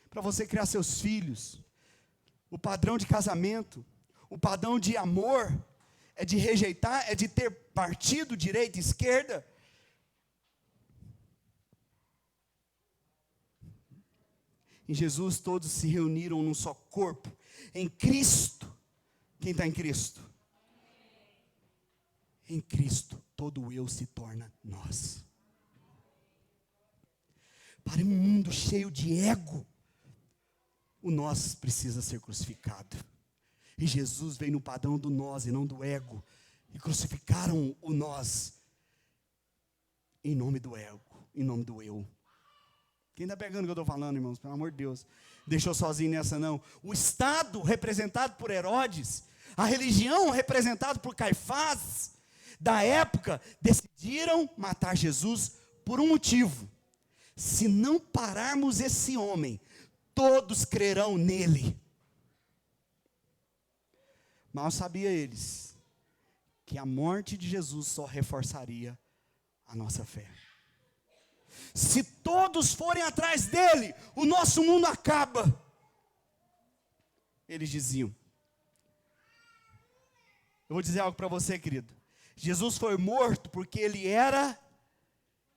Para você criar seus filhos, o padrão de casamento, o padrão de amor, é de rejeitar, é de ter partido, direita, esquerda. Em Jesus todos se reuniram num só corpo, em Cristo. Quem está em Cristo? Em Cristo, todo eu se torna nós. Para um mundo cheio de ego, o nós precisa ser crucificado. E Jesus veio no padrão do nós e não do ego. E crucificaram o nós em nome do ego, em nome do eu. Quem está pegando o que eu estou falando, irmãos? Pelo amor de Deus. Deixou sozinho nessa não. O Estado, representado por Herodes, a religião, representada por Caifás, da época, decidiram matar Jesus por um motivo. Se não pararmos esse homem, todos crerão nele. Mal sabia eles que a morte de Jesus só reforçaria a nossa fé. Se todos forem atrás dele, o nosso mundo acaba. Eles diziam. Eu vou dizer algo para você, querido. Jesus foi morto porque ele era,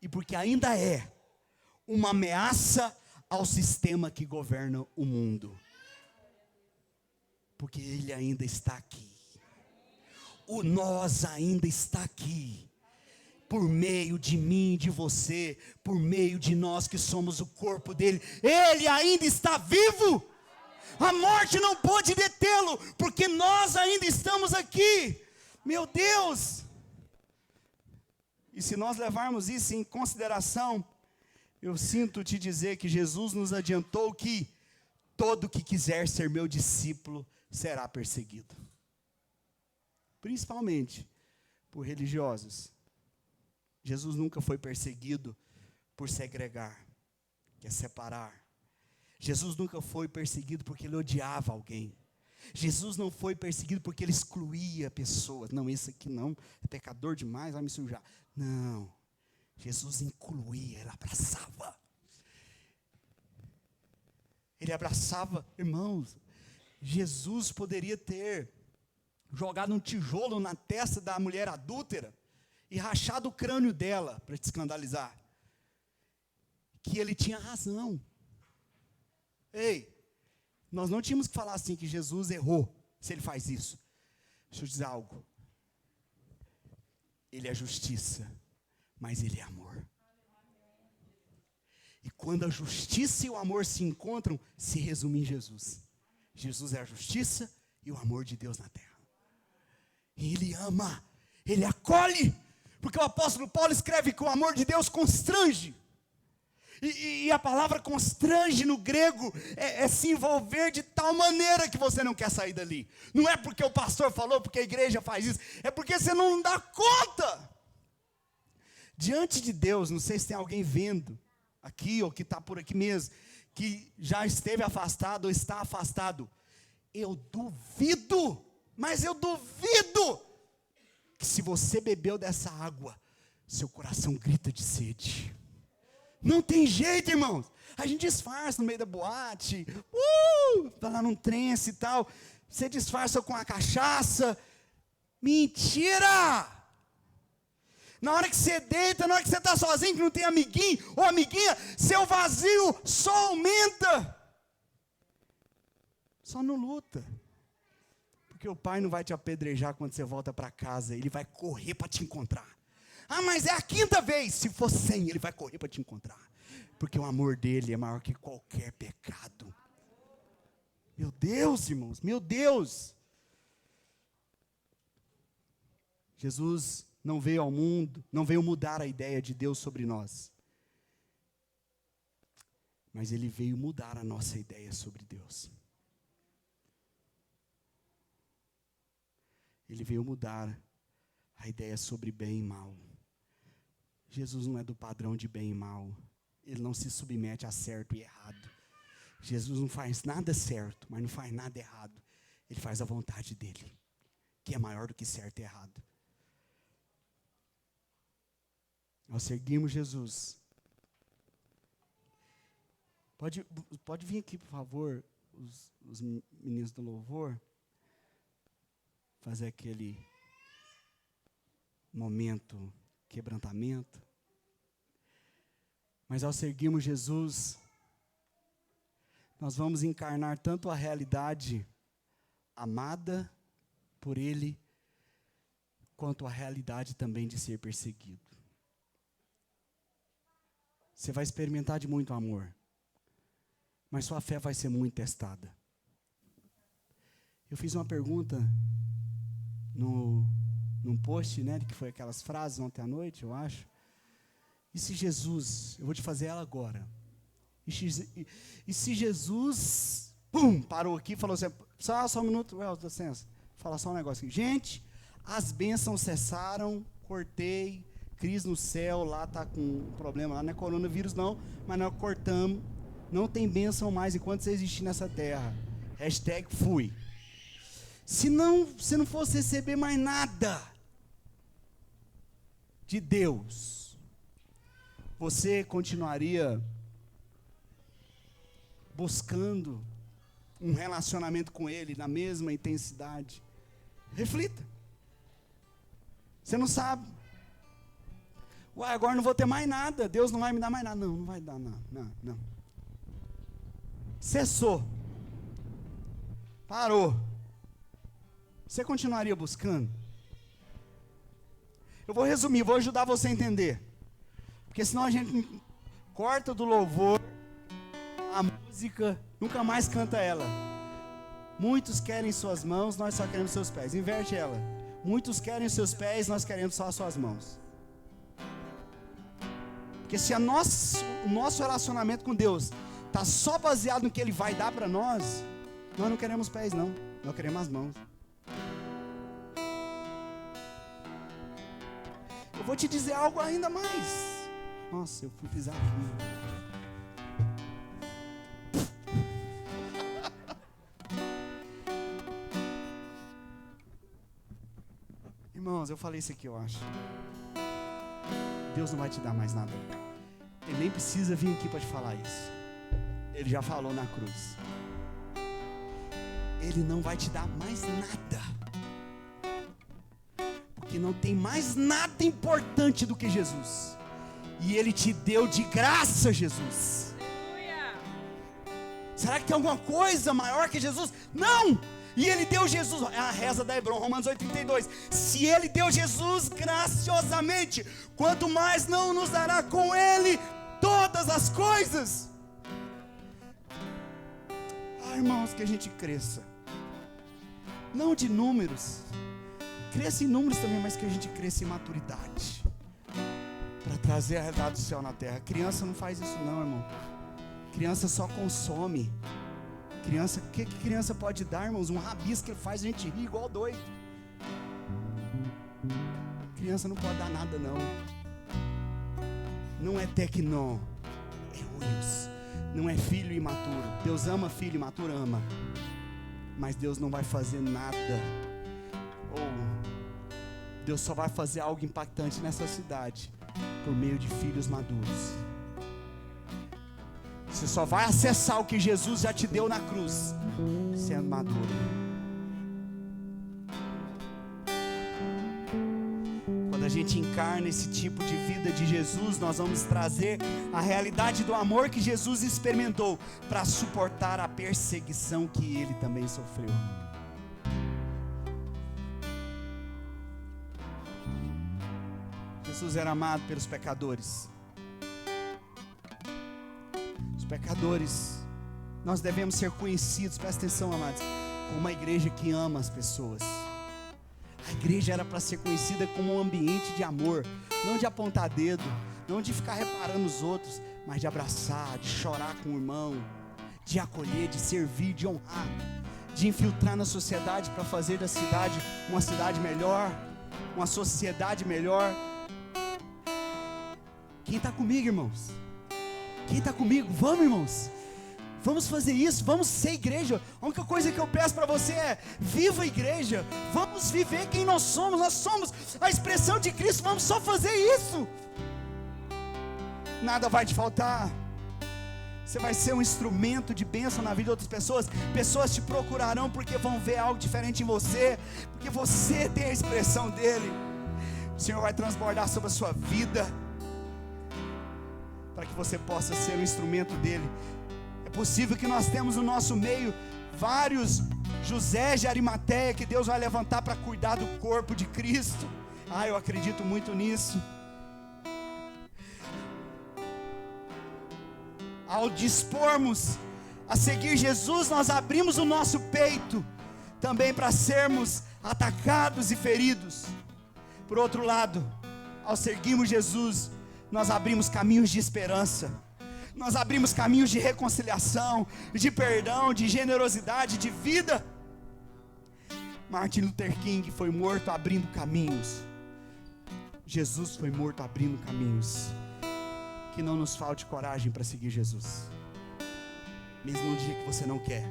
e porque ainda é, uma ameaça ao sistema que governa o mundo. Porque ele ainda está aqui. O nós ainda está aqui. Por meio de mim, de você, por meio de nós que somos o corpo dele, ele ainda está vivo. A morte não pôde detê-lo, porque nós ainda estamos aqui. Meu Deus! E se nós levarmos isso em consideração, eu sinto te dizer que Jesus nos adiantou que todo que quiser ser meu discípulo será perseguido. Principalmente por religiosos. Jesus nunca foi perseguido por segregar, que é separar. Jesus nunca foi perseguido porque ele odiava alguém. Jesus não foi perseguido porque ele excluía pessoas. Não, esse aqui não, é pecador demais, vai me sujar. Não, Jesus incluía, ele abraçava. Ele abraçava, irmãos. Jesus poderia ter jogado um tijolo na testa da mulher adúltera e rachado o crânio dela, para te escandalizar. Que ele tinha razão. Ei, nós não tínhamos que falar assim, que Jesus errou, se ele faz isso. Deixa eu dizer algo. Ele é justiça, mas ele é amor. E quando a justiça e o amor se encontram, se resume em Jesus. Jesus é a justiça e o amor de Deus na terra. E ele ama, ele acolhe. Porque o apóstolo Paulo escreve que o amor de Deus constrange. E a palavra constrange no grego é se envolver de tal maneira que você não quer sair dali. Não é porque o pastor falou, porque a igreja faz isso. É porque você não dá conta. Diante de Deus, não sei se tem alguém vendo aqui ou que está por aqui mesmo, que já esteve afastado ou está afastado. Eu duvido, mas eu duvido, que se você bebeu dessa água, seu coração grita de sede. Não tem jeito, irmãos. A gente disfarça no meio da boate, vai lá num trance e tal, você disfarça com a cachaça. Mentira! Na hora que você deita, na hora que você está sozinho, que não tem amiguinho ou amiguinha, seu vazio só aumenta. Só não luta. Porque o pai não vai te apedrejar quando você volta para casa, ele vai correr para te encontrar. Ah, mas é a 5ª vez. Se for 100, ele vai correr para te encontrar. Porque o amor dele é maior que qualquer pecado. Meu Deus, irmãos, meu Deus. Jesus não veio ao mundo, não veio mudar a ideia de Deus sobre nós. Mas ele veio mudar a nossa ideia sobre Deus. Ele veio mudar a ideia sobre bem e mal. Jesus não é do padrão de bem e mal. Ele não se submete a certo e errado. Jesus não faz nada certo, mas não faz nada errado. Ele faz a vontade dele, que é maior do que certo e errado. Nós seguimos Jesus. Pode vir aqui, por favor, os meninos do louvor, fazer aquele momento quebrantamento. Mas ao seguirmos Jesus, nós vamos encarnar tanto a realidade amada por Ele, quanto a realidade também de ser perseguido. Você vai experimentar de muito amor, mas sua fé vai ser muito testada. Eu fiz uma pergunta num post, né, que foi aquelas frases ontem à noite, eu acho. E se Jesus, eu vou te fazer ela agora. E se Jesus, parou aqui e falou assim, só um minuto, dá licença, falar só um negócio aqui. Gente, as bênçãos cessaram, cortei, Cris no céu, lá está com um problema, lá não é coronavírus não, mas nós cortamos, não tem bênção mais enquanto você existir nessa terra. #fui. Se não fosse receber mais nada de Deus, você continuaria buscando um relacionamento com Ele na mesma intensidade? Reflita. Você não sabe. Ué, agora não vou ter mais nada, Deus não vai me dar mais nada. Não vai dar, não. Cessou. Parou. Você continuaria buscando? Eu vou resumir, vou ajudar você a entender. Porque senão a gente corta do louvor a música, nunca mais canta ela. Muitos querem suas mãos, nós só queremos seus pés. Inverte ela. Muitos querem seus pés, nós queremos só as suas mãos. Porque se o nosso relacionamento com Deus está só baseado no que Ele vai dar para nós não queremos pés não, nós queremos as mãos. Eu vou te dizer algo ainda mais. Nossa, eu fui pisar aqui. Irmãos, eu falei isso aqui, eu acho. Deus não vai te dar mais nada. Ele nem precisa vir aqui para te falar isso. Ele já falou na cruz. Ele não vai te dar mais nada. Porque não tem mais nada importante do que Jesus. E Ele te deu de graça, Jesus. Será que tem alguma coisa maior que Jesus? Não! E Ele deu Jesus, é a reza da Hebron, Romanos 8,32. Se Ele deu Jesus graciosamente, quanto mais não nos dará com Ele todas as coisas? Irmãos, que a gente cresça. Não de números. Cresça em números também, mas que a gente cresça em maturidade. Para trazer a realidade do céu na terra. Criança não faz isso não, irmão. Criança só consome. Criança, o que criança pode dar, irmãos? Um rabisco que ele faz a gente rir igual doido. Criança não pode dar nada não. Não é tecno, é oios. Não é filho imaturo. Deus ama filho imaturo, ama. Mas Deus não vai fazer nada. Deus só vai fazer algo impactante nessa cidade por meio de filhos maduros. Você só vai acessar o que Jesus já te deu na cruz sendo maduro. Quando a gente encarna esse tipo de vida de Jesus, nós vamos trazer a realidade do amor que Jesus experimentou para suportar a perseguição que Ele também sofreu. Jesus era amado pelos pecadores. Os pecadores, nós devemos ser conhecidos, presta atenção, amados, como uma igreja que ama as pessoas. A igreja era para ser conhecida como um ambiente de amor, não de apontar dedo, não de ficar reparando os outros, mas de abraçar, de chorar com o irmão, de acolher, de servir, de honrar, de infiltrar na sociedade para fazer da cidade uma cidade melhor, uma sociedade melhor. Quem está comigo, irmãos? Quem está comigo? Vamos, irmãos. Vamos fazer isso, vamos ser igreja. A única coisa que eu peço para você é: viva a igreja. Vamos viver quem nós somos a expressão de Cristo, vamos só fazer isso. Nada vai te faltar. Você vai ser um instrumento de bênção na vida de outras pessoas. Pessoas te procurarão porque vão ver algo diferente em você, porque você tem a expressão dele. O Senhor vai transbordar sobre a sua vida, para que você possa ser um instrumento dele. É possível que nós temos no nosso meio vários José de Arimateia que Deus vai levantar para cuidar do corpo de Cristo. Eu acredito muito nisso. Ao dispormos a seguir Jesus, nós abrimos o nosso peito também para sermos atacados e feridos. Por outro lado, ao seguirmos Jesus, nós abrimos caminhos de esperança, nós abrimos caminhos de reconciliação, de perdão, de generosidade, de vida. Martin Luther King foi morto abrindo caminhos. Jesus foi morto abrindo caminhos. Que não nos falte coragem para seguir Jesus, mesmo no dia que você não quer,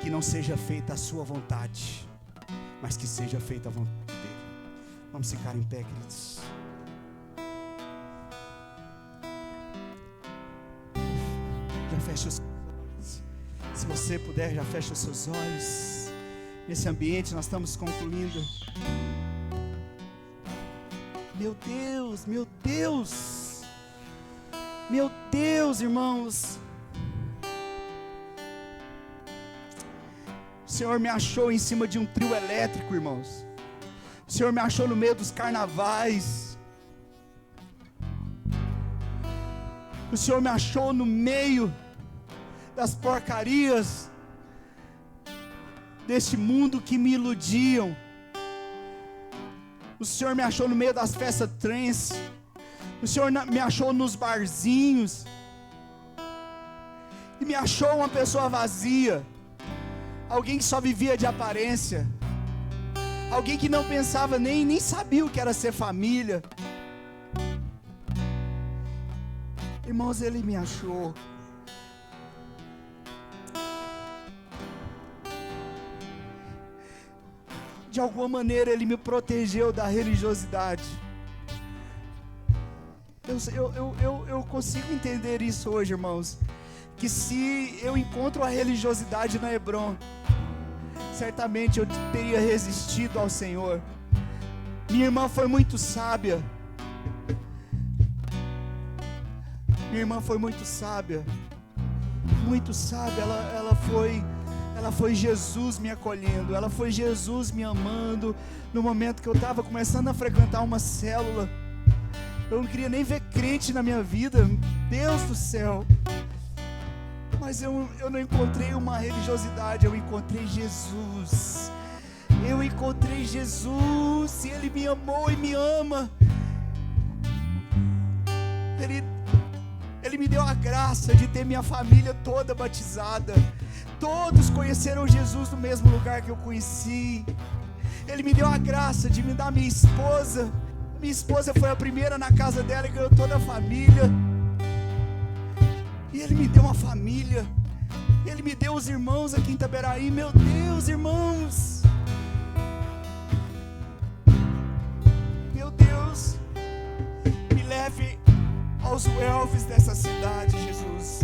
que não seja feita a sua vontade, mas que seja feita a vontade dele. Vamos ficar em pé, queridos. Já fecha os olhos. Se você puder, já fecha os seus olhos. Nesse ambiente nós estamos concluindo. Meu Deus, meu Deus, meu Deus, irmãos. O Senhor me achou em cima de um trio elétrico, irmãos. O Senhor me achou no meio dos carnavais. O Senhor me achou no meio das porcarias deste mundo que me iludiam. O Senhor me achou no meio das festas trance. O Senhor me achou nos barzinhos. E me achou uma pessoa vazia. Alguém que só vivia de aparência. Alguém que não pensava nem sabia o que era ser família. Irmãos, Ele me achou. De alguma maneira Ele me protegeu da religiosidade. Eu consigo entender isso hoje, irmãos. Que se eu encontro a religiosidade na Hebron, certamente eu teria resistido ao Senhor. Minha irmã foi muito sábia. Minha irmã foi muito sábia. Muito sábia. Ela foi Jesus me acolhendo. Ela foi Jesus me amando. No momento que eu estava começando a frequentar uma célula, eu não queria nem ver crente na minha vida. Deus do céu. Mas eu não encontrei uma religiosidade. Eu encontrei Jesus. Eu encontrei Jesus. E Ele me amou e me ama. Ele me deu a graça de ter minha família toda batizada. Todos conheceram Jesus no mesmo lugar que eu conheci. Ele me deu a graça de me dar minha esposa. Minha esposa foi a primeira na casa dela e ganhou toda a família. E Ele me deu uma família. Ele me deu os irmãos aqui em Itaberaí. Meu Deus, irmãos. Meu Deus. Me leve aos welfes dessa cidade, Jesus.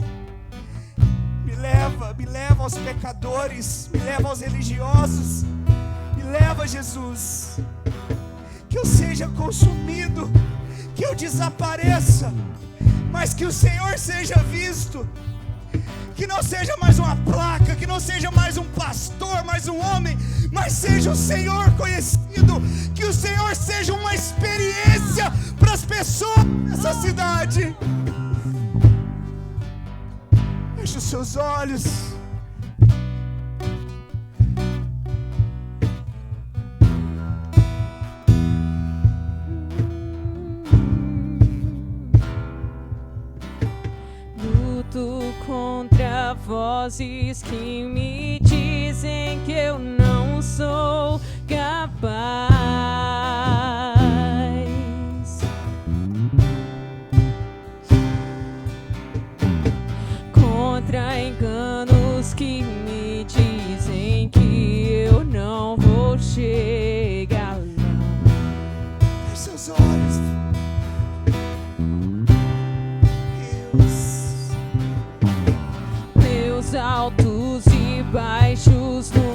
Me leva aos pecadores. Me leva aos religiosos. Me leva, Jesus. Que eu seja consumido. Que eu desapareça. Mas que o Senhor seja visto. Que não seja mais uma placa, que não seja mais um pastor, mais um homem, mas mas seja o Senhor conhecido, que o Senhor seja uma experiência para as pessoas dessa cidade. Feche os seus olhos. Contra vozes que me dizem que eu não sou capaz, contra enganos que me dizem que eu não vou chegar lá. Feche seus olhos. Altos e baixos no